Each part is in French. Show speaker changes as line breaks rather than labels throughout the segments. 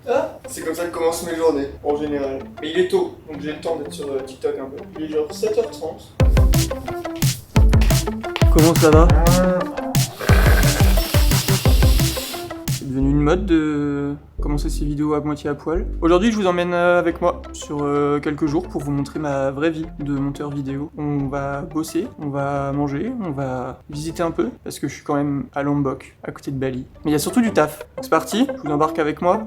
Ah, c'est comme ça que commencent mes journées, en général. Mais il est tôt, donc j'ai le temps d'être sur TikTok un peu. Il est genre 7h30. Comment ça va? C'est devenu une mode de commencer ces vidéos à moitié à poil. Aujourd'hui, je vous emmène avec moi sur quelques jours pour vous montrer ma vraie vie de monteur vidéo. On va bosser, on va manger, on va visiter un peu, parce que je suis quand même à Lombok, à côté de Bali. Mais il y a surtout du taf. C'est parti, je vous embarque avec moi.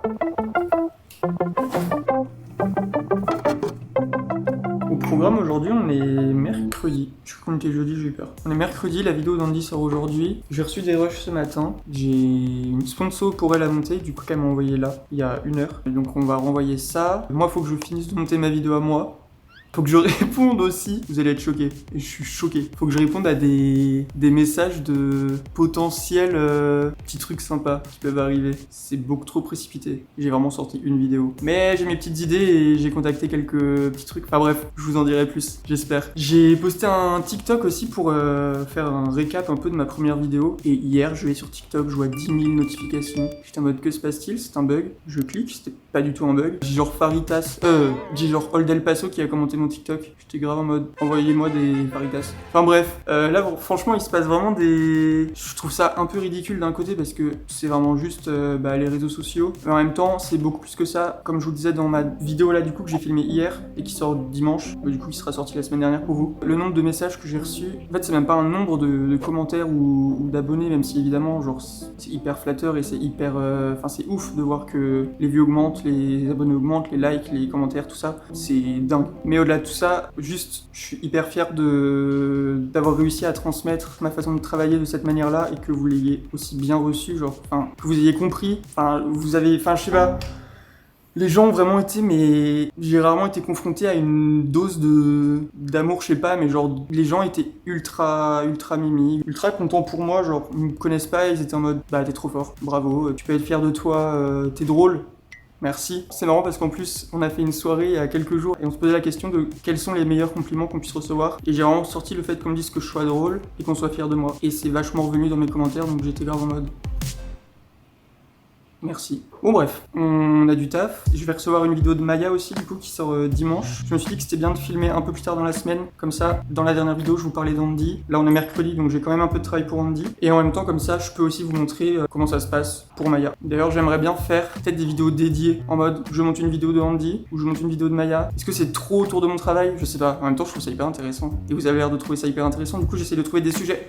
Au programme aujourd'hui, on est mercredi. Je crois qu'on était jeudi, j'ai eu peur. On est mercredi, la vidéo d'Andy sort aujourd'hui. J'ai reçu des rushs ce matin. J'ai une sponsor pour elle à monter, du coup qu'elle m'a envoyé là, il y a 1 heure. Et donc on va renvoyer ça. Moi, faut que je finisse de monter ma vidéo à moi. Faut que je réponde aussi, vous allez être choqués, je suis choqué. Faut que je réponde à des messages de potentiels petits trucs sympas qui peuvent arriver. C'est beaucoup trop précipité. J'ai vraiment sorti une vidéo. Mais j'ai mes petites idées et j'ai contacté quelques petits trucs. Enfin bref, je vous en dirai plus, j'espère. J'ai posté un TikTok aussi pour faire un récap un peu de ma première vidéo. Et hier, je vais sur TikTok, je vois 10 000 notifications. J'étais en mode que se passe-t-il? C'est un bug. Je clique, c'était pas du tout un bug. J'ai genre Faritas, j'ai genre Old El Paso qui a commenté mon TikTok. J'étais grave en mode envoyez-moi des Faritas. Enfin bref, là franchement il se passe vraiment des... Je trouve ça un peu ridicule d'un côté parce que c'est vraiment juste les réseaux sociaux. Mais en même temps c'est beaucoup plus que ça. Comme je vous le disais dans ma vidéo là du coup que j'ai filmé hier et qui sort dimanche, du coup il sera sorti la semaine dernière pour vous. Le nombre de messages que j'ai reçus, en fait c'est même pas un nombre de commentaires ou d'abonnés, même si évidemment genre c'est hyper flatteur et c'est hyper... Enfin c'est ouf de voir que les vues augmentent, les abonnés augmentent, les likes, les commentaires, tout ça. C'est dingue. Mais au-delà de tout ça, juste, je suis hyper fier d'avoir réussi à transmettre ma façon de travailler de cette manière-là et que vous l'ayez aussi bien reçu, genre, enfin, que vous ayez compris, enfin, vous avez, enfin, je sais pas, les gens ont vraiment été, mais j'ai rarement été confronté à une dose d'amour, je sais pas, mais genre, les gens étaient ultra mimi, ultra contents pour moi, genre, ils me connaissent pas, ils étaient en mode, bah, t'es trop fort, bravo, tu peux être fier de toi, t'es drôle. Merci. C'est marrant parce qu'en plus, on a fait une soirée il y a quelques jours et on se posait la question de quels sont les meilleurs compliments qu'on puisse recevoir. Et j'ai vraiment sorti le fait qu'on me dise que je sois drôle et qu'on soit fier de moi. Et c'est vachement revenu dans mes commentaires, donc j'étais grave en mode... Merci. Bon bref, on a du taf. Je vais recevoir une vidéo de Maya aussi du coup qui sort dimanche. Je me suis dit que c'était bien de filmer un peu plus tard dans la semaine. Comme ça, dans la dernière vidéo, je vous parlais d'Andy. Là on est mercredi donc j'ai quand même un peu de travail pour Andy. Et en même temps comme ça, je peux aussi vous montrer comment ça se passe pour Maya. D'ailleurs j'aimerais bien faire peut-être des vidéos dédiées en mode je monte une vidéo de Andy ou je monte une vidéo de Maya. Est-ce que c'est trop autour de mon travail? Je sais pas. En même temps je trouve ça hyper intéressant. Et vous avez l'air de trouver ça hyper intéressant. Du coup j'essaie de trouver des sujets.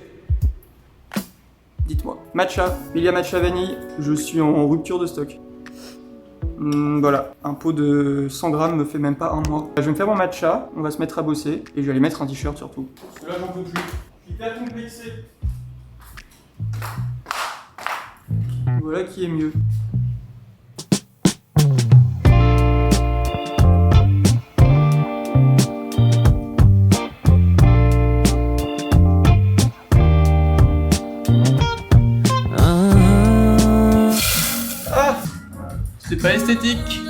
Dites-moi. Matcha. Il y a matcha vanille. Je suis en rupture de stock. Voilà, un pot de 100 grammes me fait même pas 1 mois. Je vais me faire mon matcha, on va se mettre à bosser et je vais aller mettre un t-shirt surtout. Parce que là j'en peux plus. Hyper complexé. Voilà qui est mieux. C'est pas esthétique.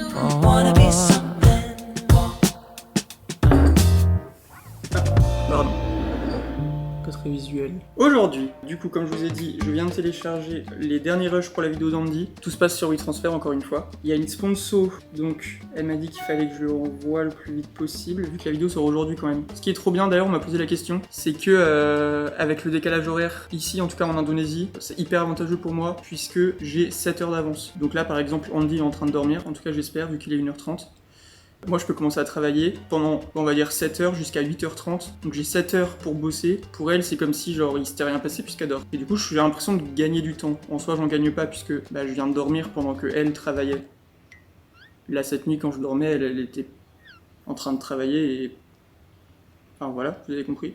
Pardon. Pas très visuel. Aujourd'hui, du coup, comme je vous ai dit, je viens de télécharger les derniers rushs pour la vidéo d'Andy. Tout se passe sur WeTransfer encore une fois. Il y a une sponsor, donc elle m'a dit qu'il fallait que je le renvoie le plus vite possible, vu que la vidéo sort aujourd'hui quand même. Ce qui est trop bien d'ailleurs, on m'a posé la question, c'est que avec le décalage horaire, ici en tout cas en Indonésie, c'est hyper avantageux pour moi, puisque j'ai 7 heures d'avance. Donc là par exemple, Andy est en train de dormir, en tout cas j'espère, vu qu'il est 1h30. Moi, je peux commencer à travailler pendant, on va dire, 7 heures jusqu'à 8h30. Donc j'ai 7 heures pour bosser. Pour elle, c'est comme si, genre, il s'était rien passé puisqu'elle dort. Et du coup, j'ai l'impression de gagner du temps. En soi, j'en gagne pas puisque je viens de dormir pendant que elle travaillait. Là, cette nuit, quand je dormais, elle était en train de travailler et... Enfin, voilà, vous avez compris.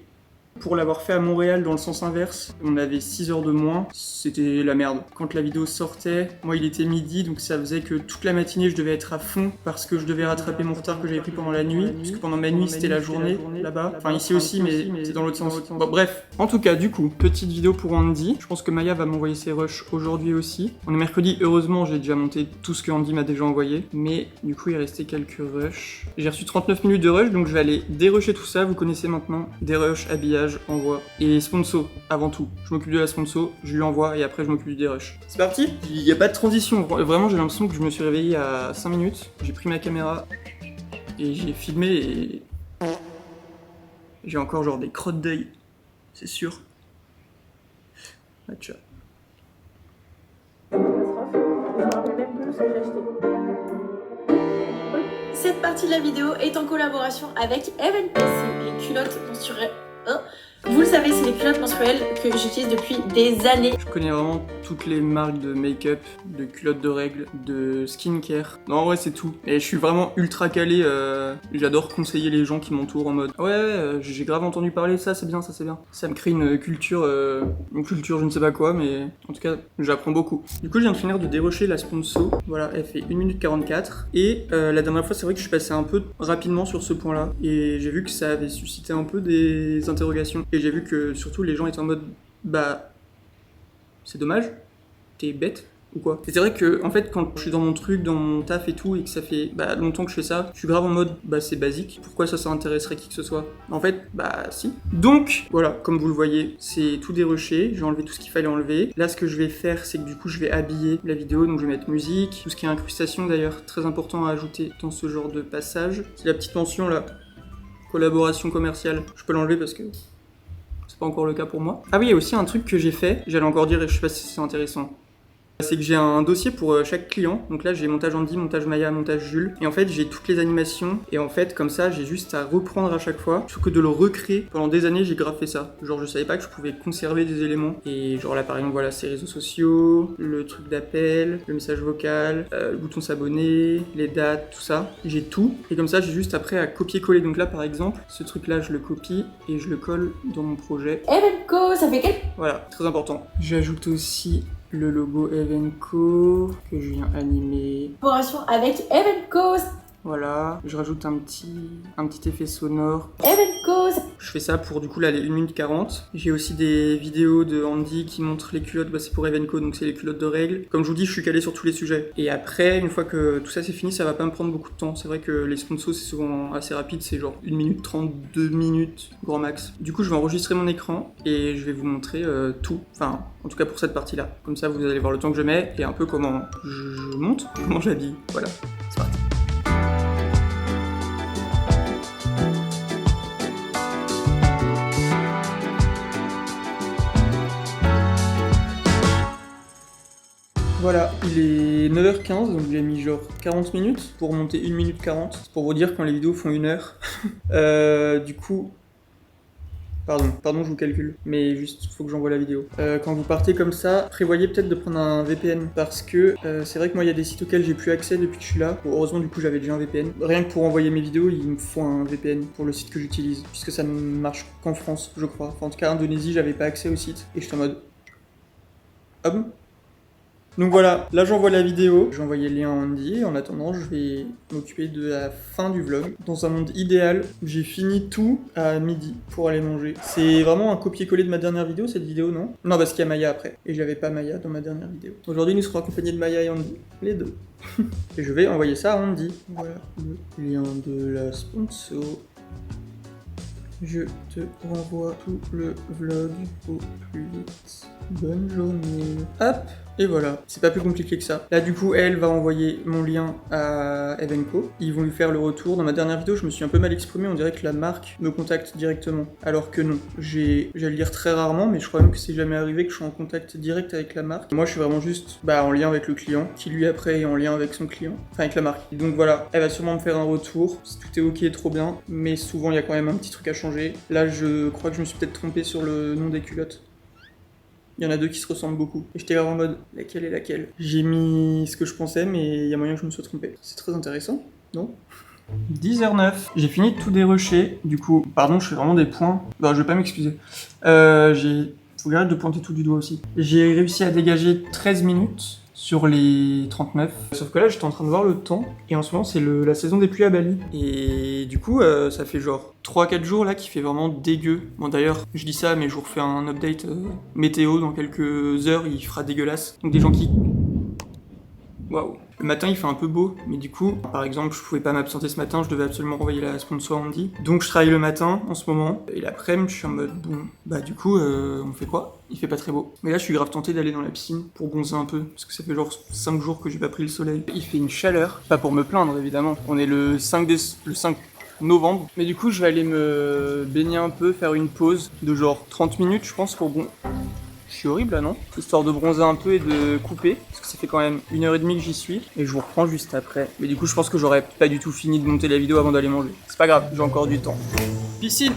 Pour l'avoir fait à Montréal dans le sens inverse, on avait 6 heures de moins, c'était la merde. Quand la vidéo sortait, moi il était midi, donc ça faisait que toute la matinée je devais être à fond parce que je devais rattraper mon retard que j'avais pris pendant la nuit, puisque pendant ma nuit c'était la journée là-bas, enfin ici aussi mais c'est dans l'autre sens. Bon bref, en tout cas du coup, petite vidéo pour Andy, je pense que Maya va m'envoyer ses rushs aujourd'hui aussi. On est mercredi, heureusement j'ai déjà monté tout ce que Andy m'a déjà envoyé, mais du coup il restait quelques rushs. J'ai reçu 39 minutes de rush, donc je vais aller dérusher tout ça, vous connaissez maintenant, des rushs, habillage, message, envoie. Et sponsor, avant tout. Je m'occupe de la sponsor, je lui envoie et après je m'occupe du dérush. C'est parti. Il n'y a pas de transition. Vraiment, j'ai l'impression que je me suis réveillé à 5 minutes. J'ai pris ma caméra et j'ai filmé et... j'ai encore genre des crottes d'œil. C'est sûr. Ah, tcha.
Cette partie de la vidéo est en collaboration avec Evenco, les culottes menstruelles. Vous le savez, c'est les culottes menstruelles que j'utilise depuis des années.
Je connais vraiment toutes les marques de make-up, de culottes de règles, de skincare. Non, en vrai, c'est tout. Et je suis vraiment ultra calé. J'adore conseiller les gens qui m'entourent en mode ouais, j'ai grave entendu parler, ça c'est bien, ça c'est bien. Ça me crée une culture, je ne sais pas quoi, mais en tout cas, j'apprends beaucoup. Du coup, je viens de finir de dérocher la sponsor. Voilà, elle fait 1 minute 44. Et la dernière fois, c'est vrai que je suis passé un peu rapidement sur ce point-là. Et j'ai vu que ça avait suscité un peu des interrogations. Et j'ai vu que surtout les gens étaient en mode bah c'est dommage, t'es bête ou quoi. Et c'est vrai que en fait quand je suis dans mon truc, dans mon taf et tout et que ça fait longtemps que je fais ça, je suis grave en mode c'est basique, pourquoi ça intéresserait qui que ce soit. En fait si. Donc voilà, comme vous le voyez, c'est tout dérushé, j'ai enlevé tout ce qu'il fallait enlever. Là ce que je vais faire c'est que du coup je vais habiller la vidéo, donc je vais mettre musique, tout ce qui est incrustation d'ailleurs, très important à ajouter dans ce genre de passage. C'est la petite mention là, collaboration commerciale, je peux l'enlever parce que pas encore le cas pour moi. Ah oui, il y a aussi un truc que j'ai fait, j'allais encore dire et je sais pas si c'est intéressant. C'est que j'ai un dossier pour chaque client. Donc là, j'ai montage Andy, montage Maya, montage Jules. Et en fait, j'ai toutes les animations. Et en fait, comme ça, j'ai juste à reprendre à chaque fois. Plutôt que de le recréer. Pendant des années, j'ai grave fait ça. Genre, je savais pas que je pouvais conserver des éléments. Et genre là, par exemple, voilà, ces réseaux sociaux, le truc d'appel, le message vocal, le bouton s'abonner, les dates, tout ça. J'ai tout. Et comme ça, j'ai juste après à copier-coller. Donc là, par exemple, ce truc-là, je le copie et je le colle dans mon projet.
Evenco, ça fait quel...
Voilà, très important. J'ajoute aussi le logo Evenco que je viens animer.
Collaboration avec Evenco.
Voilà, je rajoute un petit effet sonore.
Evenco.
Je fais ça pour du coup là les 1 minute 40. J'ai aussi des vidéos de Andy qui montrent les culottes, c'est pour Evenco, donc c'est les culottes de règles. Comme je vous dis, je suis calé sur tous les sujets. Et après, une fois que tout ça c'est fini, ça va pas me prendre beaucoup de temps. C'est vrai que les sponsors c'est souvent assez rapide, c'est genre 1 minute 30, 2 minutes, grand max. Du coup, je vais enregistrer mon écran et je vais vous montrer tout. Enfin, en tout cas pour cette partie-là. Comme ça, vous allez voir le temps que je mets et un peu comment je monte, comment j'habille. Voilà, c'est parti. Voilà, il est 9h15, donc j'ai mis genre 40 minutes pour monter 1 minute 40. C'est pour vous dire quand les vidéos font 1 heure. Du coup... Pardon, je vous calcule. Mais juste, faut que j'envoie la vidéo. Quand vous partez comme ça, prévoyez peut-être de prendre un VPN. Parce que c'est vrai que moi, il y a des sites auxquels j'ai plus accès depuis que je suis là. Bon, heureusement, du coup, j'avais déjà un VPN. Rien que pour envoyer mes vidéos, il me faut un VPN pour le site que j'utilise. Puisque ça ne marche qu'en France, je crois. Enfin, en tout cas, Indonésie, j'avais pas accès au site. Et j'étais en mode... Ah bon ? Donc voilà, là j'envoie la vidéo, j'ai envoyé le lien à Andy, en attendant je vais m'occuper de la fin du vlog. Dans un monde idéal, j'ai fini tout à midi pour aller manger. C'est vraiment un copier-coller de ma dernière vidéo, cette vidéo, non? Non, parce qu'il y a Maya après, et j'avais pas Maya dans ma dernière vidéo. Aujourd'hui nous serons accompagnés de Maya et Andy, les deux. Et je vais envoyer ça à Andy. Voilà, le lien de la sponsor. Je te renvoie tout le vlog au plus vite. Bonne journée. Hop, et voilà. C'est pas plus compliqué que ça. Là, du coup, elle va envoyer mon lien à Evenco. Ils vont lui faire le retour. Dans ma dernière vidéo, je me suis un peu mal exprimé. On dirait que la marque me contacte directement. Alors que non. J'ai le lire très rarement, mais je crois même que c'est jamais arrivé que je sois en contact direct avec la marque. Moi, je suis vraiment juste en lien avec le client, qui lui après est en lien avec son client. Enfin, avec la marque. Et donc voilà, elle va sûrement me faire un retour. Si tout est ok, trop bien. Mais souvent, il y a quand même un petit truc à changer. Là, je crois que je me suis peut-être trompé sur le nom des culottes. Il y en a 2 qui se ressemblent beaucoup. Et j'étais grave en mode, laquelle est laquelle? J'ai mis ce que je pensais, mais il y a moyen que je me sois trompé. C'est très intéressant, non? 10h09. J'ai fini de tout dérocher. Du coup, pardon, je fais vraiment des points. Je vais pas m'excuser. Faut que j'arrête de pointer tout du doigt aussi. J'ai réussi à dégager 13 minutes sur les 39. Sauf que là, j'étais en train de voir le temps. Et en ce moment, c'est la saison des pluies à Bali. Et du coup, ça fait genre 3-4 jours là qui fait vraiment dégueu. Bon d'ailleurs, je dis ça, mais je vous refais un update météo dans quelques heures, il fera dégueulasse. Donc des gens qui... Waouh. Le matin il fait un peu beau, mais du coup, par exemple, je pouvais pas m'absenter ce matin, je devais absolument renvoyer la sponsor à Andy. Donc je travaille le matin en ce moment, et l'après-midi je suis en mode bon, bah du coup, on fait quoi? Il fait pas très beau. Mais là je suis grave tenté d'aller dans la piscine pour bronzer un peu, parce que ça fait genre 5 jours que j'ai pas pris le soleil. Il fait une chaleur, pas pour me plaindre évidemment. On est le 5 novembre. Mais du coup je vais aller me baigner un peu, faire une pause de genre 30 minutes je pense pour bon. Je suis horrible là, non? Histoire de bronzer un peu et de couper, parce que ça fait quand même 1h30 que j'y suis, et je vous reprends juste après. Mais du coup, je pense que j'aurais pas du tout fini de monter la vidéo avant d'aller manger. C'est pas grave, j'ai encore du temps. Piscine!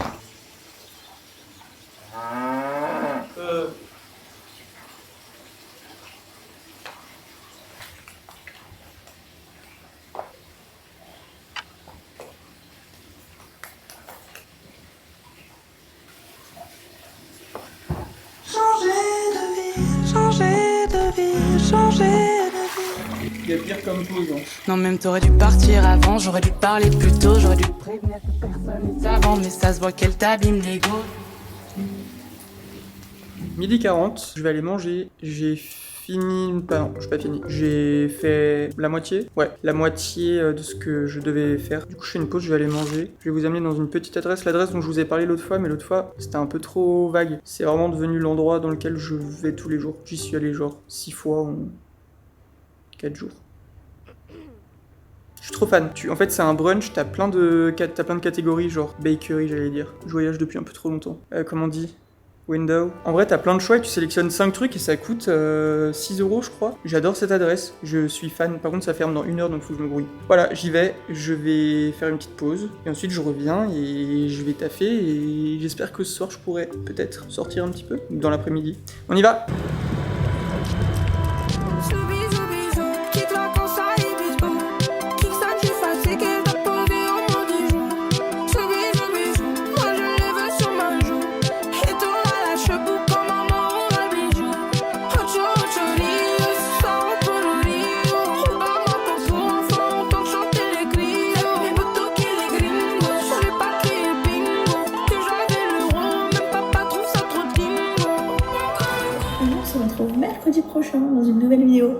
Il y a pire comme pause. Hein.
Non, même t'aurais dû partir avant, j'aurais dû te parler plus tôt, j'aurais dû te prévenir que personne n'est avant, mais ça se voit qu'elle t'abîme l'ego.
12h40, je vais aller manger. J'ai fini. Non, j'ai pas fini. J'ai fait la moitié. Ouais, la moitié de ce que je devais faire. Du coup, je fais une pause, je vais aller manger. Je vais vous amener dans une petite adresse. L'adresse dont je vous ai parlé l'autre fois, mais l'autre fois, c'était un peu trop vague. C'est vraiment devenu l'endroit dans lequel je vais tous les jours. J'y suis allé genre 6 fois en 4 jours. Je suis trop fan. En fait, c'est un brunch, t'as plein de catégories, genre bakery, j'allais dire. Je voyage depuis un peu trop longtemps. Comment on dit? Window. En vrai, t'as plein de choix et tu sélectionnes 5 trucs et ça coûte 6 € je crois. J'adore cette adresse, je suis fan. Par contre, ça ferme dans 1 heure donc faut que je me grouille. Voilà, j'y vais, je vais faire une petite pause et ensuite je reviens et je vais taffer et j'espère que ce soir je pourrai peut-être sortir un petit peu dans l'après-midi. On y va!
On se retrouve mercredi prochain dans une nouvelle vidéo.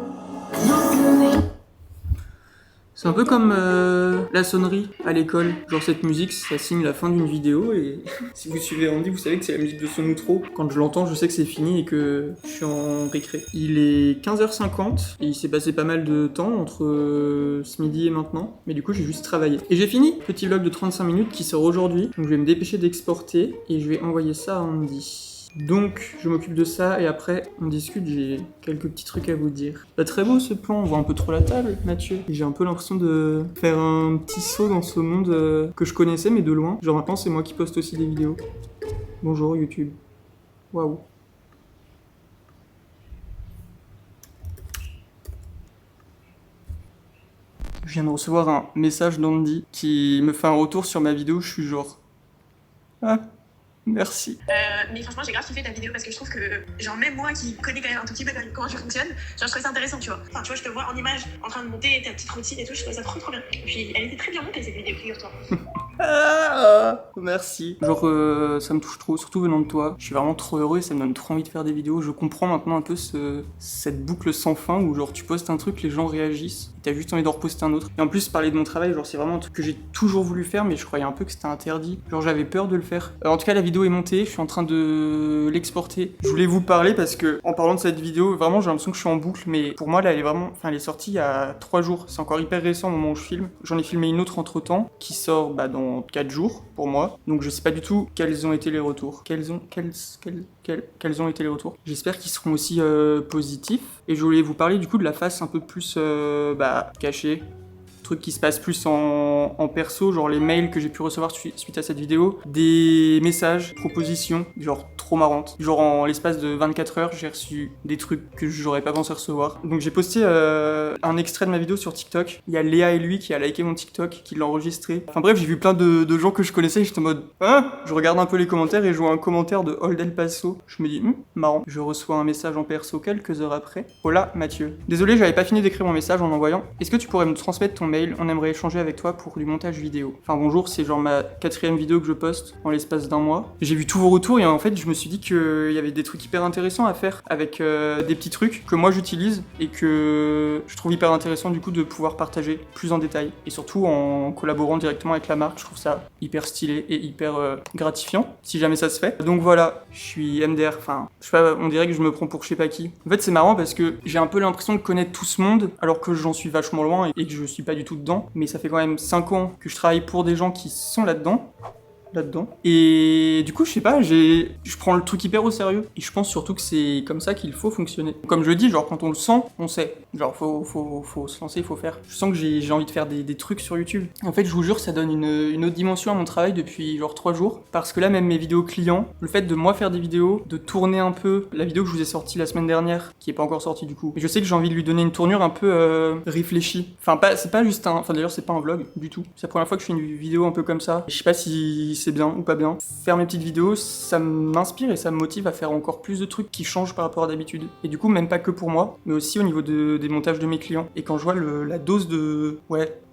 C'est un peu comme la sonnerie à l'école. Genre cette musique, ça signe la fin d'une vidéo et si vous suivez Andy, vous savez que c'est la musique de son outro. Quand je l'entends, je sais que c'est fini et que je suis en récré. Il est 15h50 et il s'est passé pas mal de temps entre ce midi et maintenant. Mais du coup, j'ai juste travaillé. Et j'ai fini. Petit vlog de 35 minutes qui sort aujourd'hui. Donc je vais me dépêcher d'exporter et je vais envoyer ça à Andy. Donc, je m'occupe de ça et après, on discute, j'ai quelques petits trucs à vous dire. Bah, très beau ce plan, on voit un peu trop la table, Mathieu. Et j'ai un peu l'impression de faire un petit saut dans ce monde que je connaissais, mais de loin. Genre maintenant, c'est moi qui poste aussi des vidéos. Bonjour YouTube. Waouh. Je viens de recevoir un message d'Andy qui me fait un retour sur ma vidéo, je suis genre... Ah, merci.
Mais franchement, j'ai grave kiffé ta vidéo parce que je trouve que, genre, même moi qui connais quand même un tout petit peu comment tu fonctionnes, genre, je trouvais ça intéressant, tu vois. Enfin, tu vois, je te vois en image en train de monter ta petite routine et tout, je trouvais ça trop bien. Et puis, elle était très bien montée cette vidéo, figure-toi.
Ah, merci. Genre, ça me touche trop, surtout venant de toi. Je suis vraiment trop heureux et ça me donne trop envie de faire des vidéos. Je comprends maintenant un peu cette boucle sans fin où, genre, tu postes un truc, les gens réagissent, et t'as juste envie d'en reposter un autre. Et en plus, parler de mon travail, genre, c'est vraiment un truc que j'ai toujours voulu faire, mais je croyais un peu que c'était interdit. Genre, j'avais peur de le faire. En tout cas, la vidéo est montée, je suis en train de l'exporter. Je voulais vous parler parce que, en parlant de cette vidéo, vraiment, j'ai l'impression que je suis en boucle, mais pour moi, là, elle est vraiment. Enfin, elle est sortie il y a 3 jours. C'est encore hyper récent au moment où je filme. J'en ai filmé une autre entre temps qui sort dans 4 jours pour moi. Donc je sais pas du tout quels ont été les retours. Quels ont été les retours. J'espère qu'ils seront aussi positifs. Et je voulais vous parler du coup de la face un peu plus cachée. Truc qui se passe plus en perso, genre les mails que j'ai pu recevoir suite à cette vidéo, des messages, propositions, genre trop marrantes. Genre en l'espace de 24 heures, j'ai reçu des trucs que j'aurais pas pensé recevoir. Donc j'ai posté un extrait de ma vidéo sur TikTok. Il y a Léa et lui qui a liké mon TikTok, qui l'a enregistré. Enfin bref, j'ai vu plein de gens que je connaissais et j'étais en mode hein. Je regarde un peu les commentaires et je vois un commentaire de Old El Paso. Je me dis marrant. Je reçois un message en perso quelques heures après. Hola Mathieu. Désolé, j'avais pas fini d'écrire mon message en envoyant. Est-ce que tu pourrais me transmettre ton mail, on aimerait échanger avec toi pour du montage vidéo. Enfin bonjour, c'est genre ma 4e vidéo que je poste en l'espace d'un mois. J'ai vu tous vos retours et en fait je me suis dit qu'il y avait des trucs hyper intéressants à faire avec des petits trucs que moi j'utilise et que je trouve hyper intéressant du coup de pouvoir partager plus en détail. Et surtout en collaborant directement avec la marque, je trouve ça hyper stylé et hyper gratifiant, si jamais ça se fait. Donc voilà, je suis MDR, enfin, je sais pas, on dirait que je me prends pour je sais pas qui. En fait c'est marrant parce que j'ai un peu l'impression de connaître tout ce monde, alors que j'en suis vachement loin et que je suis pas du tout dedans. Mais ça fait quand même 5 ans que je travaille pour des gens qui sont là-dedans. Et du coup, je sais pas, je prends le truc hyper au sérieux. Et je pense surtout que c'est comme ça qu'il faut fonctionner. Comme je le dis, genre quand on le sent, on sait. Genre faut se lancer, faut faire. Je sens que j'ai envie de faire des trucs sur YouTube. En fait, je vous jure, ça donne une autre dimension à mon travail depuis genre 3 jours. Parce que là, même mes vidéos clients, le fait de moi faire des vidéos, de tourner un peu la vidéo que je vous ai sortie la semaine dernière, qui est pas encore sortie du coup. Mais je sais que j'ai envie de lui donner une tournure un peu réfléchie. Enfin, c'est pas juste un... Enfin d'ailleurs, c'est pas un vlog du tout. C'est la première fois que je fais une vidéo un peu comme ça. Je sais pas si c'est bien ou pas bien. Faire mes petites vidéos, ça m'inspire et ça me motive à faire encore plus de trucs qui changent par rapport à d'habitude. Et du coup, même pas que pour moi, mais aussi au niveau des montages de mes clients. Et quand je vois la dose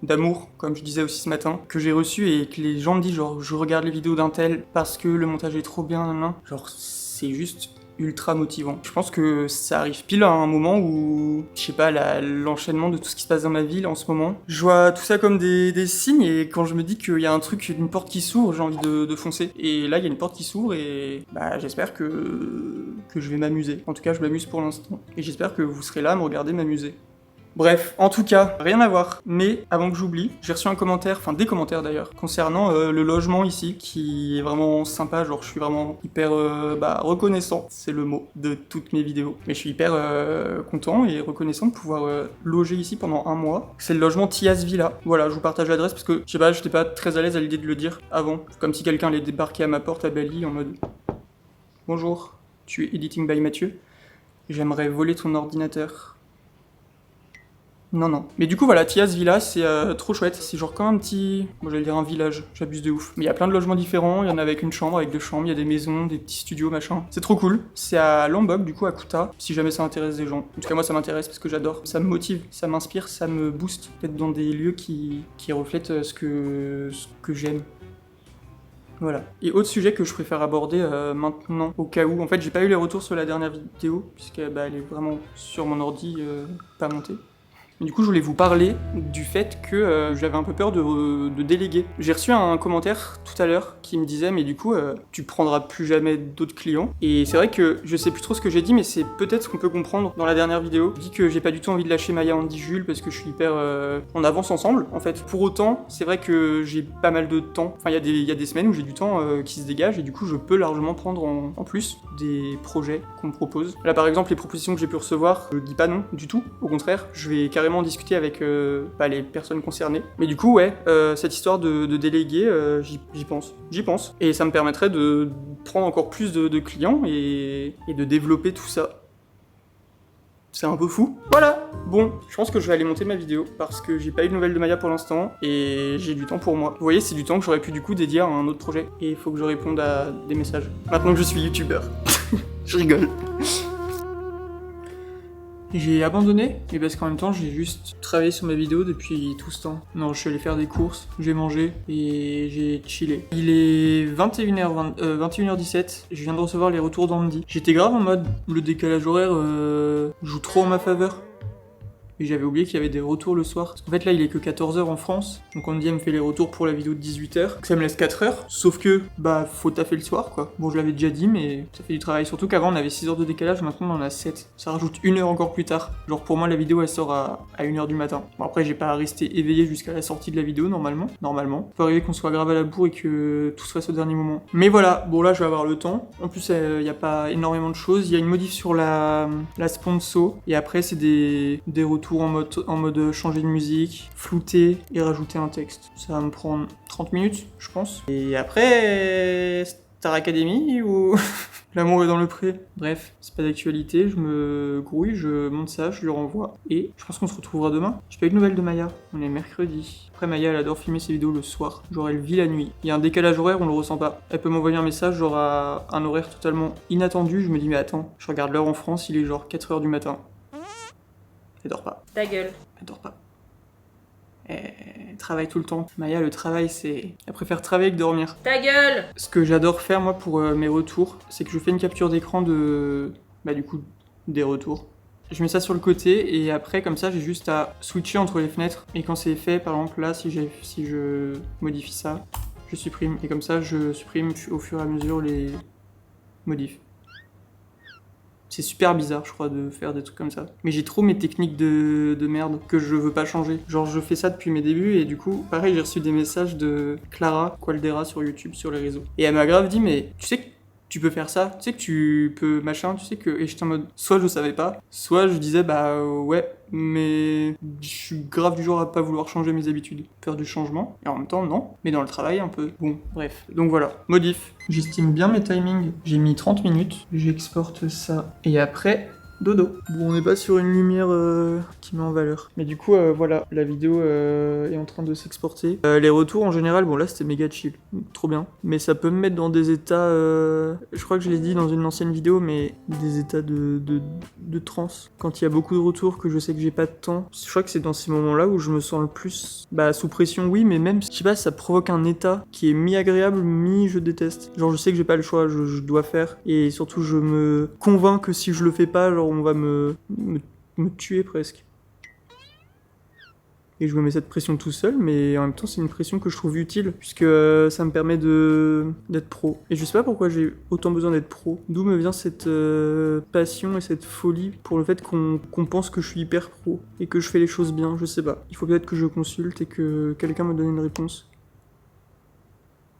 d'amour, comme je disais aussi ce matin, que j'ai reçu et que les gens me disent genre je regarde les vidéos d'un tel parce que le montage est trop bien, genre c'est juste ultra motivant. Je pense que ça arrive pile à un moment où, je sais pas, l'enchaînement de tout ce qui se passe dans ma ville en ce moment. Je vois tout ça comme des signes et quand je me dis qu'il y a un truc, une porte qui s'ouvre, j'ai envie de foncer. Et là, il y a une porte qui s'ouvre et bah, j'espère que je vais m'amuser. En tout cas, je m'amuse pour l'instant. Et j'espère que vous serez là à me regarder m'amuser. Bref, en tout cas, rien à voir. Mais avant que j'oublie, j'ai reçu un commentaire, enfin des commentaires d'ailleurs, concernant le logement ici, qui est vraiment sympa, genre je suis vraiment hyper reconnaissant, c'est le mot de toutes mes vidéos. Mais je suis hyper content et reconnaissant de pouvoir loger ici pendant 1 mois. C'est le logement Tias Villa. Voilà, je vous partage l'adresse parce que, je sais pas, j'étais pas très à l'aise à l'idée de le dire avant. Comme si quelqu'un allait débarquer à ma porte à Bali en mode « Bonjour, tu es Editing by Mathieu, j'aimerais voler ton ordinateur. » Non. Mais du coup, voilà, Tias Villa, c'est trop chouette. C'est genre comme un petit... Moi, j'allais dire un village, j'abuse de ouf. Mais il y a plein de logements différents, il y en a avec une chambre, avec 2 chambres, il y a des maisons, des petits studios, machin. C'est trop cool. C'est à Lombok, du coup, à Kuta, si jamais ça intéresse des gens. En tout cas, moi, ça m'intéresse parce que j'adore. Ça me motive, ça m'inspire, ça me booste d'être dans des lieux qui reflètent ce que j'aime. Voilà. Et autre sujet que je préfère aborder maintenant, au cas où. En fait, j'ai pas eu les retours sur la dernière vidéo, puisqu'elle est vraiment sur mon ordi, pas montée. Et du coup, je voulais vous parler du fait que j'avais un peu peur de déléguer. J'ai reçu un commentaire tout à l'heure qui me disait « Mais du coup, tu prendras plus jamais d'autres clients ?» Et c'est vrai que je sais plus trop ce que j'ai dit, mais c'est peut-être ce qu'on peut comprendre dans la dernière vidéo. Je dis que j'ai pas du tout envie de lâcher Maya, Andy, Jules, parce que je suis hyper... On avance ensemble, en fait. Pour autant, c'est vrai que j'ai pas mal de temps. Enfin, il y a des semaines où j'ai du temps qui se dégage, et du coup, je peux largement prendre en plus des projets qu'on me propose. Là, par exemple, les propositions que j'ai pu recevoir, je dis pas non du tout. Au contraire, je vais carrément discuter avec les personnes concernées. Mais du coup, ouais, cette histoire de déléguer, j'y pense. Et ça me permettrait de prendre encore plus de clients et de développer tout ça. C'est un peu fou. Voilà. Bon, je pense que je vais aller monter ma vidéo parce que j'ai pas eu de nouvelles de Maya pour l'instant et j'ai du temps pour moi. Vous voyez, c'est du temps que j'aurais pu du coup dédier à un autre projet et il faut que je réponde à des messages. Maintenant que je suis youtubeur. Je rigole. J'ai abandonné, mais parce qu'en même temps j'ai juste travaillé sur ma vidéo depuis tout ce temps. Non, je suis allé faire des courses, j'ai mangé et j'ai chillé. Il est 21h17, je viens de recevoir les retours d'Andy. J'étais grave en mode, le décalage horaire joue trop en ma faveur. Et j'avais oublié qu'il y avait des retours le soir. En fait là il est que 14h en France, donc Andy me fait les retours pour la vidéo de 18h, ça me laisse 4 heures, sauf que faut taffer le soir quoi. Bon je l'avais déjà dit mais ça fait du travail, surtout qu'avant on avait 6 heures de décalage, maintenant on en a 7. Ça rajoute 1 heure encore plus tard. Genre pour moi la vidéo elle sort à 1h du matin. Bon après j'ai pas resté éveillé jusqu'à la sortie de la vidéo normalement. Il peut arriver qu'on soit grave à la bourre et que tout se fasse au dernier moment. Mais voilà, bon là je vais avoir le temps. En plus il y a pas énormément de choses, il y a une modif sur la sponsor et après c'est des retours en mode changer de musique, flouter et rajouter un texte. Ça va me prendre 30 minutes, je pense. Et après, Star Academy ou l'amour est dans le pré. Bref, c'est pas d'actualité, je me grouille, je monte ça, je lui renvoie. Et je pense qu'on se retrouvera demain. J'ai pas eu de nouvelles de Maya, on est mercredi. Après Maya, elle adore filmer ses vidéos le soir. Genre elle vit la nuit. Il y a un décalage horaire, on le ressent pas. Elle peut m'envoyer un message genre à un horaire totalement inattendu. Je me dis mais attends, je regarde l'heure en France, il est genre 4h du matin. Elle dort pas.
Ta gueule.
Elle dort pas. Elle travaille tout le temps. Maya, le travail, c'est... Elle préfère travailler que dormir.
Ta gueule!
Ce que j'adore faire, moi, pour mes retours, c'est que je fais une capture d'écran de... Bah, du coup, des retours. Je mets ça sur le côté, et après, comme ça, j'ai juste à switcher entre les fenêtres. Et quand c'est fait, par exemple, là, si je modifie ça, je supprime. Et comme ça, je supprime au fur et à mesure les modifs. C'est super bizarre, je crois, de faire des trucs comme ça. Mais j'ai trop mes techniques de merde que je veux pas changer. Genre, je fais ça depuis mes débuts et du coup, pareil, j'ai reçu des messages de Clara Qualdera sur YouTube, sur les réseaux. Et elle m'a grave dit, mais tu sais que tu peux faire ça, tu sais que tu peux machin, tu sais que... Et j'étais en mode, soit je savais pas, soit je disais, bah ouais, mais je suis grave du genre à pas vouloir changer mes habitudes. Faire du changement, et en même temps, non. Mais dans le travail, un peu. Bon, bref. Donc voilà, modif. J'estime bien mes timings. J'ai mis 30 minutes, j'exporte ça. Et après... dodo. Bon, on n'est pas sur une lumière qui met en valeur. Mais du coup, voilà, la vidéo est en train de s'exporter. Les retours, en général, bon là, c'était méga chill. Trop bien. Mais ça peut me mettre dans des états... je crois que je l'ai dit dans une ancienne vidéo, mais des états de transe. Quand il y a beaucoup de retours, que je sais que j'ai pas de temps. Je crois que c'est dans ces moments-là où je me sens le plus... Bah, sous pression, oui, mais même, je sais pas, ça provoque un état qui est mi-agréable, mi-je déteste. Genre, je sais que j'ai pas le choix, je dois faire. Et surtout, je me convainc que si je le fais pas, genre, on va me tuer presque. Et je me mets cette pression tout seul, mais en même temps c'est une pression que je trouve utile, puisque ça me permet d'être pro. Et je sais pas pourquoi j'ai autant besoin d'être pro. D'où me vient cette passion et cette folie pour le fait qu'on pense que je suis hyper pro, et que je fais les choses bien, je sais pas. Il faut peut-être que je consulte et que quelqu'un me donne une réponse.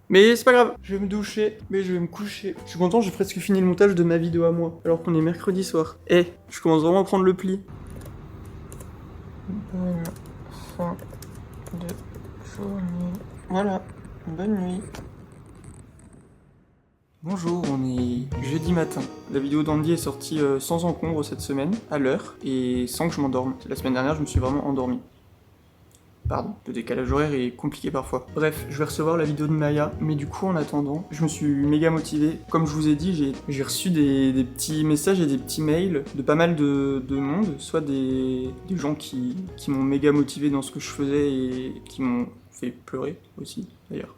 Mais c'est pas grave, je vais me doucher, mais je vais me coucher. Je suis content, j'ai presque fini le montage de ma vidéo à moi, alors qu'on est mercredi soir. Je commence vraiment à prendre le pli. Bonne fin de journée. Voilà, bonne nuit. Bonjour, on est jeudi matin. La vidéo d'Andy est sortie sans encombre cette semaine, à l'heure, et sans que je m'endorme. La semaine dernière, je me suis vraiment endormi. Pardon, le décalage horaire est compliqué parfois. Bref, je vais recevoir la vidéo de Maya, mais du coup en attendant, je me suis méga motivé. Comme je vous ai dit, j'ai reçu des petits messages et des petits mails de pas mal de monde, soit des gens qui m'ont méga motivé dans ce que je faisais et qui m'ont fait pleurer aussi d'ailleurs.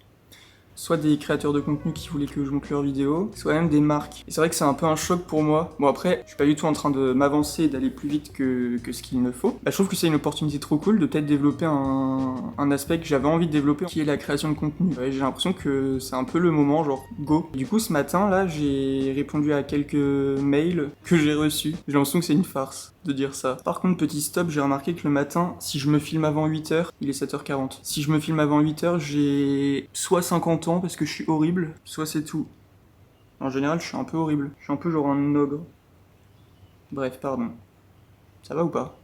Soit des créateurs de contenu qui voulaient que je monte leurs vidéos, soit même des marques. Et c'est vrai que c'est un peu un choc pour moi. Bon après, je suis pas du tout en train de m'avancer et d'aller plus vite que ce qu'il me faut. Bah, je trouve que c'est une opportunité trop cool de peut-être développer un aspect que j'avais envie de développer, qui est la création de contenu. Ouais, j'ai l'impression que c'est un peu le moment, genre go. Du coup ce matin là, j'ai répondu à quelques mails que j'ai reçus. J'ai l'impression que c'est une farce de dire ça. Par contre, petit stop, j'ai remarqué que le matin, si je me filme avant 8h, il est 7h40. Si je me filme avant 8h, j'ai soit 50 ans parce que je suis horrible, soit c'est tout. En général, je suis un peu horrible. Je suis un peu genre un ogre. Bref, pardon. Ça va ou pas?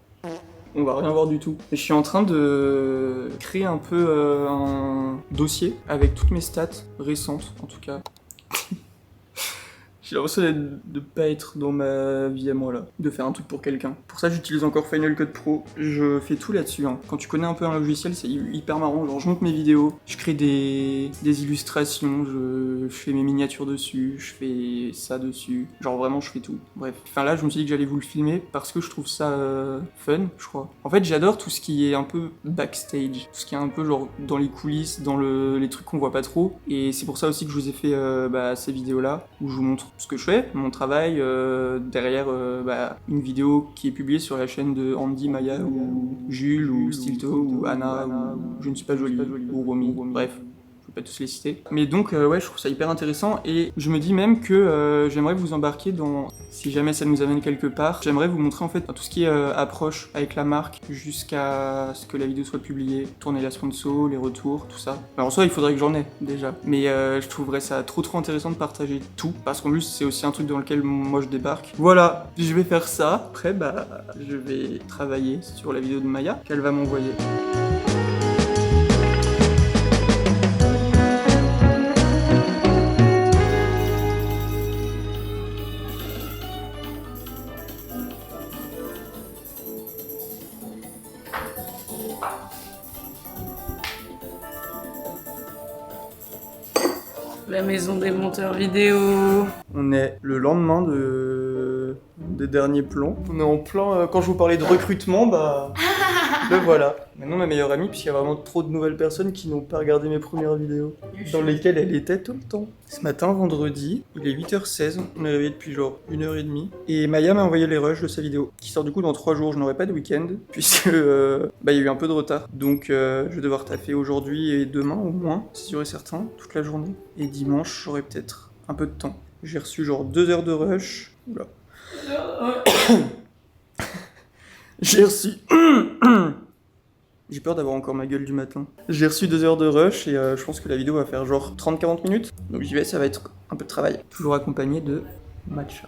On va rien voir du tout. Et je suis en train de créer un peu un dossier avec toutes mes stats récentes, en tout cas. J'ai l'impression de pas être dans ma vie à moi là, de faire un truc pour quelqu'un. Pour ça j'utilise encore Final Cut Pro, je fais tout là-dessus. Hein. Quand tu connais un peu un logiciel, c'est hyper marrant, genre je monte mes vidéos, je crée des illustrations, je fais mes miniatures dessus, je fais ça dessus, genre vraiment je fais tout. Bref, enfin là je me suis dit que j'allais vous le filmer parce que je trouve ça fun, je crois. En fait j'adore tout ce qui est un peu backstage, tout ce qui est un peu genre dans les coulisses, dans les trucs qu'on voit pas trop. Et c'est pour ça aussi que je vous ai fait ces vidéos là, où je vous montre ce que je fais, mon travail, derrière une vidéo qui est publiée sur la chaîne de Andy, Maya, ou Jules, ou Stilto, ou Anna, ou Je ne suis pas jolie, ou Romy, bref. Je vais pas tous les citer. Mais donc, ouais, je trouve ça hyper intéressant et je me dis même que j'aimerais vous embarquer dans, si jamais ça nous amène quelque part, j'aimerais vous montrer en fait tout ce qui est approche avec la marque jusqu'à ce que la vidéo soit publiée, tourner la sponsor, les retours, tout ça. Alors en soi, il faudrait que j'en ai déjà. Mais je trouverais ça trop intéressant de partager tout parce qu'en plus, c'est aussi un truc dans lequel moi je débarque. Voilà, je vais faire ça. Après, je vais travailler sur la vidéo de Maya qu'elle va m'envoyer.
La maison des monteurs vidéo.
On est le lendemain des derniers plans. On est en plein... quand je vous parlais de recrutement, Le voilà. Maintenant ma meilleure amie, puisqu'il y a vraiment trop de nouvelles personnes qui n'ont pas regardé mes premières vidéos, dans lesquelles elle était tout le temps. Ce matin, vendredi, il est 8h16, on est réveillé depuis genre 1h30, et Maya m'a envoyé les rushs de sa vidéo, qui sort du coup dans 3 jours. Je n'aurai pas de week-end, puisque il y a eu un peu de retard. Donc je vais devoir taffer aujourd'hui et demain au moins, c'est sûr et certain, toute la journée. Et dimanche, j'aurai peut-être un peu de temps. J'ai reçu genre 2 heures de rush. Oula. J'ai reçu... J'ai peur d'avoir encore ma gueule du matin. J'ai reçu 2 heures de rush et je pense que la vidéo va faire genre 30-40 minutes. Donc j'y vais, ça va être un peu de travail. Toujours accompagné de matcha.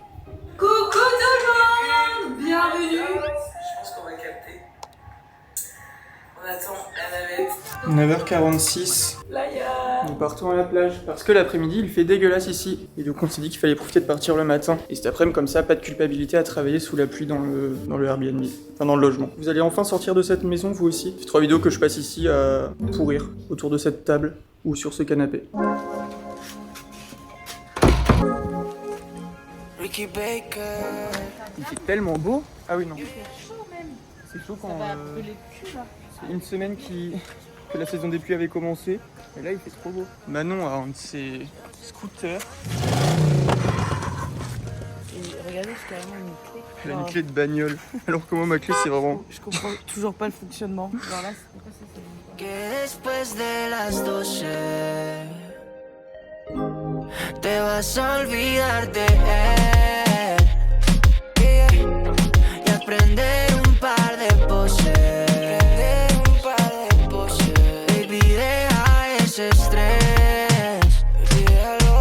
Coucou tout le monde, bienvenue.
Je pense qu'on va capter. On attend la navette.
9h46.
Laïa.
Nous partons à la plage parce que l'après-midi il fait dégueulasse ici. Et donc on s'est dit qu'il fallait profiter de partir le matin. Et cet après-midi comme ça, pas de culpabilité à travailler sous la pluie dans le Airbnb. Enfin dans le logement. Vous allez enfin sortir de cette maison vous aussi. C'est 3 vidéos que je passe ici à pourrir autour de cette table ou sur ce canapé.
Ricky Baker.
Il fait tellement beau. Ah oui non. C'est chaud quand c'est une semaine que la saison des pluies avait commencé. Et là il fait trop beau. Manon a un de ses scooters.
Et regardez, c'est carrément une clé.
Elle a une clé de bagnole. Alors que moi ma clé c'est vraiment...
Je comprends toujours pas le fonctionnement. Genre là, pourquoi c'est
Que después de las 12 te vas a olvidar de él. Y aprender un par de poses. Baby, deja ese estrés. Olvídalo.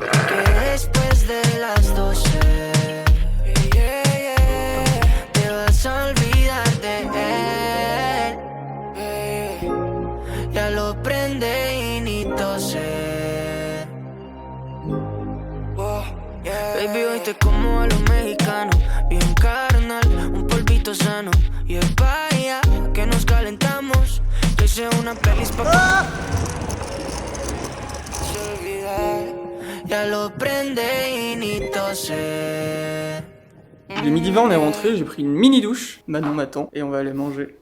Que después de las 12 te vas a olvidar de él. Ya lo prende y ni tose. Baby, hoy te como a los mexicanos. Bien carnal, un polvito sano. Y es pa' allá que nos calentamos. Te hice una pelis pa' se olvidar. Ya lo prende y ni tose.
Il est midi 20, on est rentré, j'ai pris une mini douche. Manon m'attend et on va aller manger.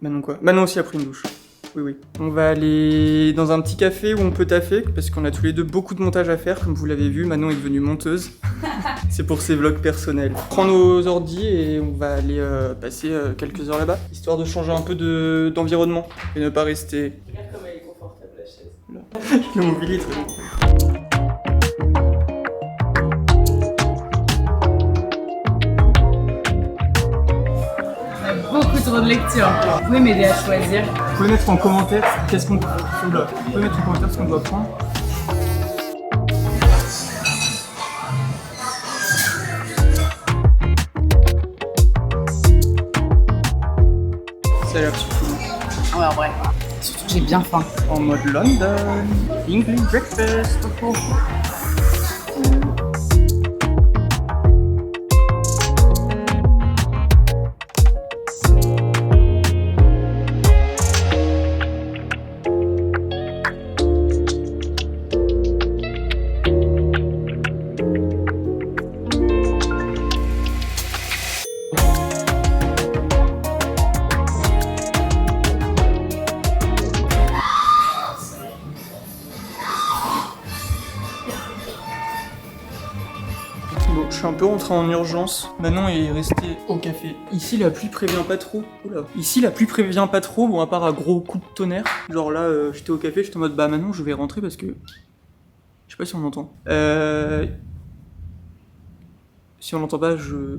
Manon quoi? Manon aussi a pris une douche. Oui, oui. On va aller dans un petit café où on peut taffer, parce qu'on a tous les deux beaucoup de montage à faire, comme vous l'avez vu, Manon est devenue monteuse. C'est pour ses vlogs personnels. On prend nos ordis et on va aller passer quelques heures là-bas, histoire de changer un peu d'environnement et ne pas rester...
Regarde comme elle est confortable la chaise.
Là. Le mobilier est très bon.
Beaucoup trop de lecture. Vous pouvez m'aider à choisir.
Vous pouvez mettre en commentaire qu'est-ce qu'on... Oula. Vous pouvez mettre en commentaire ce qu'on doit prendre. Ça a l'air suffisant.
Ouais, en vrai. Surtout que j'ai bien faim.
En mode London, English breakfast. Oh. Bon, je suis un peu rentré en urgence. Manon est restée au café. Ici, la pluie prévient pas trop. Oula. Ici, la pluie prévient pas trop, bon, à part un gros coup de tonnerre. Genre là, j'étais au café, j'étais en mode, bah Manon, je vais rentrer parce que... Je sais pas si on entend. Si on l'entend pas, je...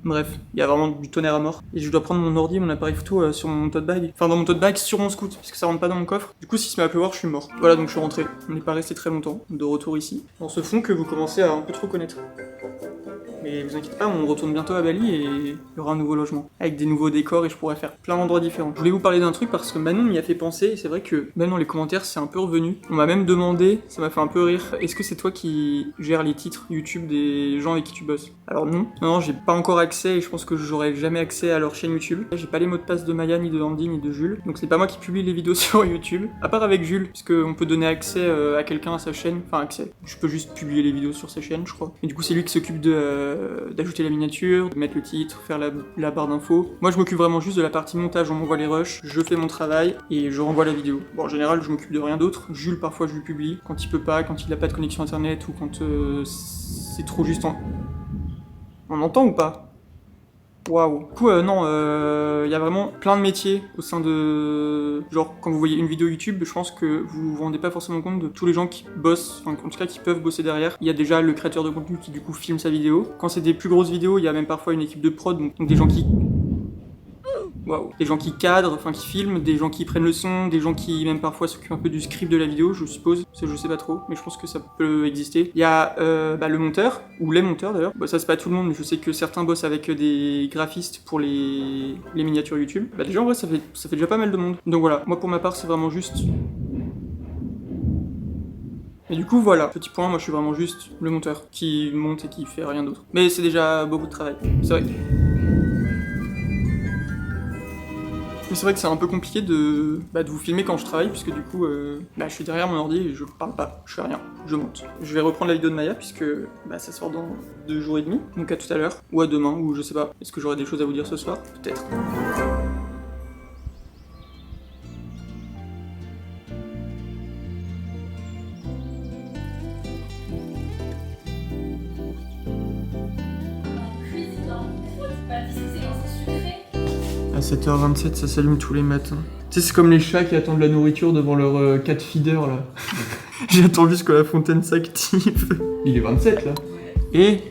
Bref, il y a vraiment du tonnerre à mort. Et je dois prendre mon ordi et mon appareil photo sur mon tote bag. Enfin, dans mon tote bag sur mon scoot, parce que ça rentre pas dans mon coffre. Du coup, si se met à pleuvoir, je suis mort. Voilà, donc je suis rentré. On n'est pas resté très longtemps. De retour ici. Dans ce fond que vous commencez à un peu trop connaître. Mais vous inquiétez pas, on retourne bientôt à Bali et il y aura un nouveau logement. Avec des nouveaux décors et je pourrai faire plein d'endroits différents. Je voulais vous parler d'un truc parce que Manon m'y a fait penser et c'est vrai que même dans les commentaires c'est un peu revenu. On m'a même demandé, ça m'a fait un peu rire, est-ce que c'est toi qui gères les titres YouTube des gens avec qui tu bosses? Alors non, j'ai pas encore accès et je pense que j'aurai jamais accès à leur chaîne YouTube. J'ai pas les mots de passe de Maya, ni de Andy, ni de Jules. Donc c'est pas moi qui publie les vidéos sur YouTube. À part avec Jules, parce qu'on peut donner accès à quelqu'un à sa chaîne. Enfin accès. Je peux juste publier les vidéos sur sa chaîne, je crois. Et du coup c'est lui qui s'occupe de d'ajouter la miniature, de mettre le titre, faire la barre d'infos. Moi je m'occupe vraiment juste de la partie montage, on m'envoie les rushs, je fais mon travail et je renvoie la vidéo. Bon en général je m'occupe de rien d'autre, Jules parfois je lui publie, quand il peut pas, quand il a pas de connexion internet ou quand c'est trop juste en... On entend ou pas? Waouh. Du coup, non, y a vraiment plein de métiers au sein de... Genre, quand vous voyez une vidéo YouTube, je pense que vous vous rendez pas forcément compte de tous les gens qui bossent, enfin, en tout cas, qui peuvent bosser derrière. Il y a déjà le créateur de contenu qui, du coup, filme sa vidéo. Quand c'est des plus grosses vidéos, il y a même parfois une équipe de prod, donc des gens qui... Waouh. Des gens qui cadrent, enfin qui filment, des gens qui prennent le son, des gens qui même parfois s'occupent un peu du script de la vidéo, je suppose. Je sais pas trop, mais je pense que ça peut exister. Il y a le monteur, ou les monteurs d'ailleurs. Bah, ça c'est pas tout le monde, mais je sais que certains bossent avec des graphistes pour les miniatures YouTube. Bah déjà en vrai ça fait déjà pas mal de monde. Donc voilà, moi pour ma part c'est vraiment juste... Et du coup voilà, petit point, moi je suis vraiment juste le monteur qui monte et qui fait rien d'autre. Mais c'est déjà beaucoup de travail, c'est vrai. Mais c'est vrai que c'est un peu compliqué de vous filmer quand je travaille, puisque du coup, je suis derrière mon ordi et je parle pas, je fais rien, je monte. Je vais reprendre la vidéo de Maya, puisque ça sort dans 2 jours et demi, donc à tout à l'heure, ou à demain, ou je sais pas. Est-ce que j'aurai des choses à vous dire ce soir? Peut-être. À 7h27, ça s'allume tous les matins. Tu sais, c'est comme les chats qui attendent la nourriture devant leur cat feeder, là. J'attends juste que la fontaine s'active. Il est 27, là. Et...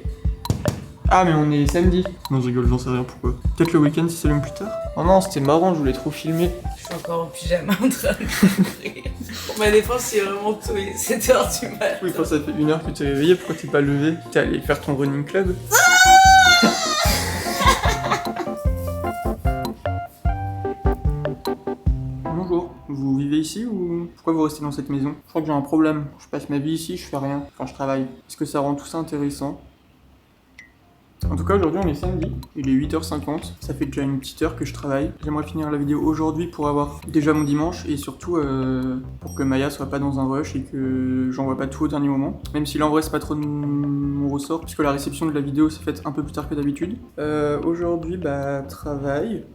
Ah, mais on est samedi. Non, je rigole, j'en sais rien pourquoi. Peut-être le week-end, ça s'allume plus tard. Oh non, c'était marrant, je voulais trop filmer.
Je suis encore en pyjama en train de... Pour ma défense, c'est vraiment tôt, il est 7h du matin.
Oui, quand ça fait 1 heure que tu t'es réveillé, pourquoi t'es pas levé? T'es allé faire ton running club? Bonjour, vous vivez ici ou pourquoi vous restez dans cette maison? Je crois que j'ai un problème. Je passe ma vie ici, je fais rien. Enfin, je travaille. Est-ce que ça rend tout ça intéressant? En tout cas, aujourd'hui on est samedi, il est 8h50, ça fait déjà une petite heure que je travaille. J'aimerais finir la vidéo aujourd'hui pour avoir déjà mon dimanche et surtout pour que Maya soit pas dans un rush et que j'envoie pas tout au dernier moment. Même si là en vrai c'est pas trop de mon ressort puisque la réception de la vidéo s'est faite un peu plus tard que d'habitude. Aujourd'hui travail.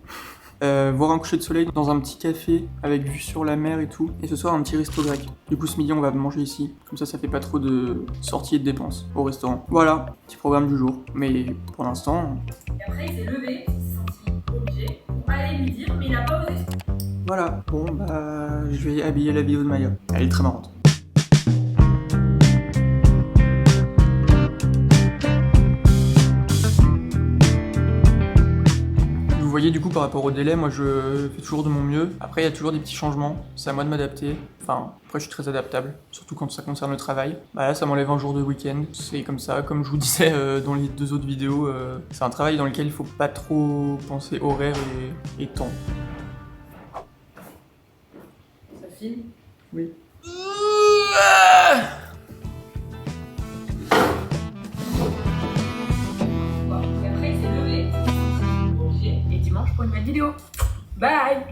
Voir un coucher de soleil dans un petit café avec vue sur la mer et tout. Et ce soir un petit resto grec. Du coup ce midi on va manger ici. Comme ça fait pas trop de sorties et de dépenses au restaurant. Voilà, petit programme du jour. Mais pour l'instant...
Et après il s'est levé, il s'est senti obligé pour aller lui dire, mais il a pas osé.
Voilà, bon je vais habiller la vidéo de Maya. Elle est très marrante. Vous voyez du coup par rapport au délai, moi je fais toujours de mon mieux. Après il y a toujours des petits changements, c'est à moi de m'adapter. Enfin, après je suis très adaptable, surtout quand ça concerne le travail. Là ça m'enlève un jour de week-end, c'est comme ça. Comme je vous disais dans les 2 autres vidéos, c'est un travail dans lequel il faut pas trop penser horaire et temps.
Ça filme?
Oui.
Et après il s'est levé, il s'est senti obligé. Et dimanche pour une nouvelle vidéo. Bye!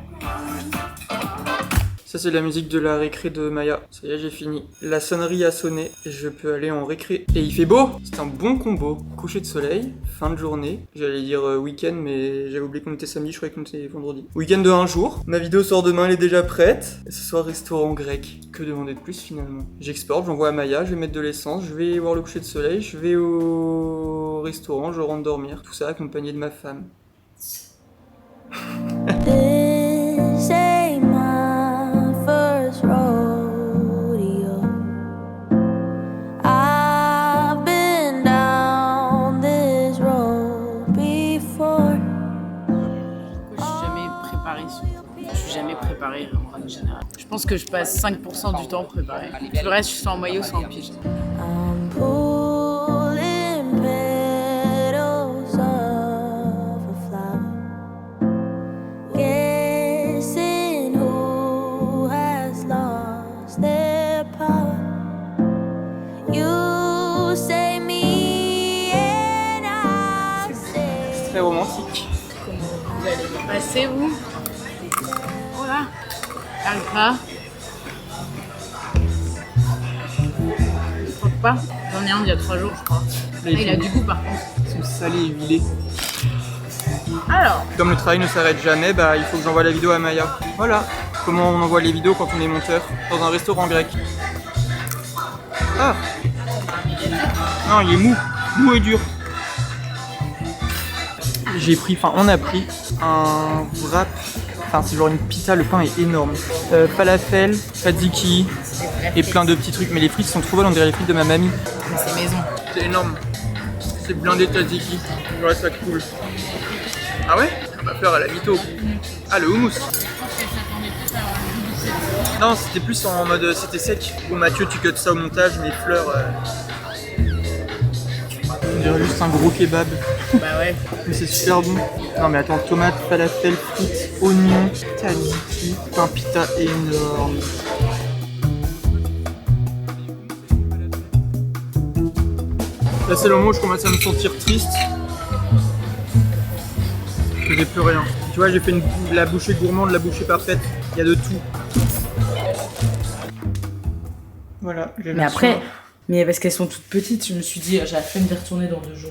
Ça c'est la musique de la récré de Maya. Ça y est, j'ai fini. La sonnerie a sonné, je peux aller en récré. Et il fait beau! C'est un bon combo. Coucher de soleil, fin de journée. J'allais dire week-end, mais j'avais oublié qu'on était samedi, je croyais qu'on était vendredi. Week-end de 1 jour. Ma vidéo sort demain, elle est déjà prête. Et ce soir, restaurant grec. Que demander de plus finalement? J'exporte, j'envoie à Maya, je vais mettre de l'essence, je vais voir le coucher de soleil, je vais au restaurant, je rentre dormir. Tout ça accompagné de ma femme.
This ain't my first rodeo. I've been down this road before.
Je suis jamais préparée. Je suis jamais préparée en règle générale. Je pense que je passe 5% du temps préparée. Le reste, je suis soit en maillot, soit en pyjama.
I'm pulling petals of a flower, guessing who has lost their power. You say me and I say.
C'est très romantique.
Vous allez le passer, vous? Oh là! J'arrive pas. Je crois pas. J'en ai un il y a 3 jours, je crois. Ah, il a du goût par contre.
salé et huilé.
Alors,
Comme le travail ne s'arrête jamais, bah il faut que j'envoie la vidéo à Maya. Voilà, comment on envoie les vidéos quand on est monteur dans un restaurant grec. Ah non, il est mou et dur. On a pris un wrap, enfin c'est genre une pita, le pain est énorme. Falafel, tzatziki et plein de petits trucs, mais les frites sont trop bonnes, on dirait les frites de ma mamie.
c'est maison.
C'est énorme, c'est blindé de tzatziki, voilà ça coule. Ah ouais? Ma fleur elle a mytho. Ah le houmous. Non, c'était plus en mode c'était sec. Bon Mathieu, tu cuts ça au montage, mais fleurs. On dirait juste un gros kebab.
Bah ouais.
Mais c'est super bon. Non mais attends, tomate, falafel, frites, oignons, tzatziki, pain pita énorme. Là c'est le moment où je commence à me sentir triste. Que j'ai plus rien. Tu vois, j'ai fait la bouchée gourmande, la bouchée parfaite. Il y a de tout. Voilà.
Mais après, mais parce qu'elles sont toutes petites, je me suis dit, j'ai la flemme d'y retourner dans 2 jours.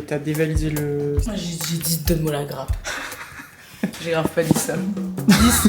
T'as dévalisé le...
Moi, j'ai dit, donne-moi la grappe. J'ai grave pas dit ça. 10.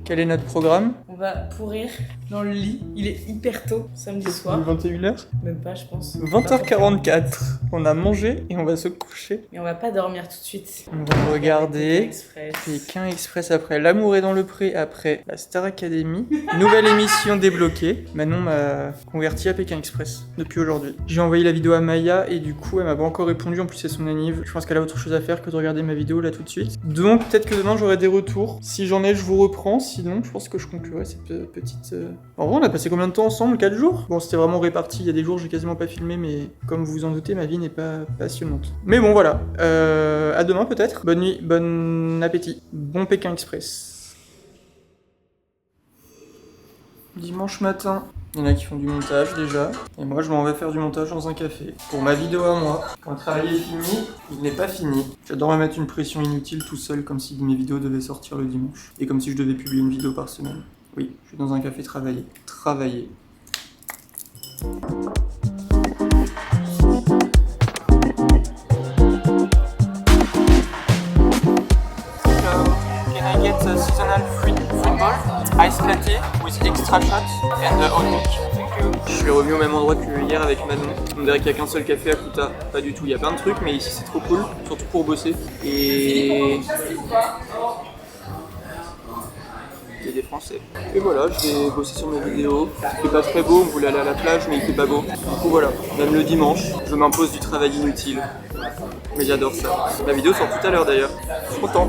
Quel est notre programme?
On va pourrir dans le lit. Il est hyper tôt, samedi soir.
21h.
Même pas, je pense.
20h44. On a mangé et on va se coucher.
Mais on va pas dormir tout de suite.
On va regarder
Express.
Pékin Express après L'amour est dans le pré, après la Star Academy. Nouvelle émission débloquée. Manon m'a converti à Pékin Express depuis aujourd'hui. J'ai envoyé la vidéo à Maya et du coup elle m'a pas encore répondu. En plus c'est son anniv. Je pense qu'elle a autre chose à faire que de regarder ma vidéo là tout de suite. Donc peut-être que demain j'aurai des retours. Si j'en ai je vous reprends. Sinon je pense que je conclurai cette petite... En vrai on a passé combien de temps ensemble? 4 jours? Bon c'était vraiment réparti. Il y a des jours j'ai quasiment pas filmé mais comme vous vous en doutez ma vie n'est pas passionnante. Mais bon voilà. À demain peut-être. Bonne nuit, bon appétit. Bon Pékin Express. Dimanche matin, il y en a qui font du montage déjà. Et moi je m'en vais faire du montage dans un café. Pour ma vidéo à moi. Quand le travail est fini, il n'est pas fini. J'adore me mettre une pression inutile tout seul comme si mes vidéos devaient sortir le dimanche. Et comme si je devais publier une vidéo par semaine. Oui, je suis dans un café travailler. Travailler. Can I get a seasonal fruit ball, ice latte with extra shot and oat milk? Thank you. Je suis revenu au même endroit que hier avec Manon. On dirait qu'il n'y a qu'un seul café à Kuta. Pas du tout, il y a plein de trucs, mais ici c'est trop cool, surtout pour bosser. Et... il y a des Français. Et voilà, je vais bosser sur mes vidéos. Il fait pas très beau, on voulait aller à la plage, mais il fait pas beau. Du coup voilà, même le dimanche, je m'impose du travail inutile. Mais j'adore ça. La vidéo sort tout à l'heure d'ailleurs. Je suis content.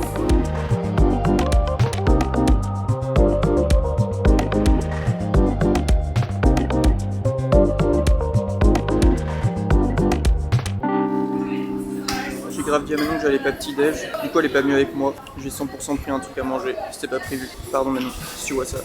J'ai grave dit à Manon que j'allais pas petit-déj. Du coup elle est pas venue avec moi. J'ai 100% pris un truc à manger. C'était pas prévu. Pardon Manon, si tu vois ça.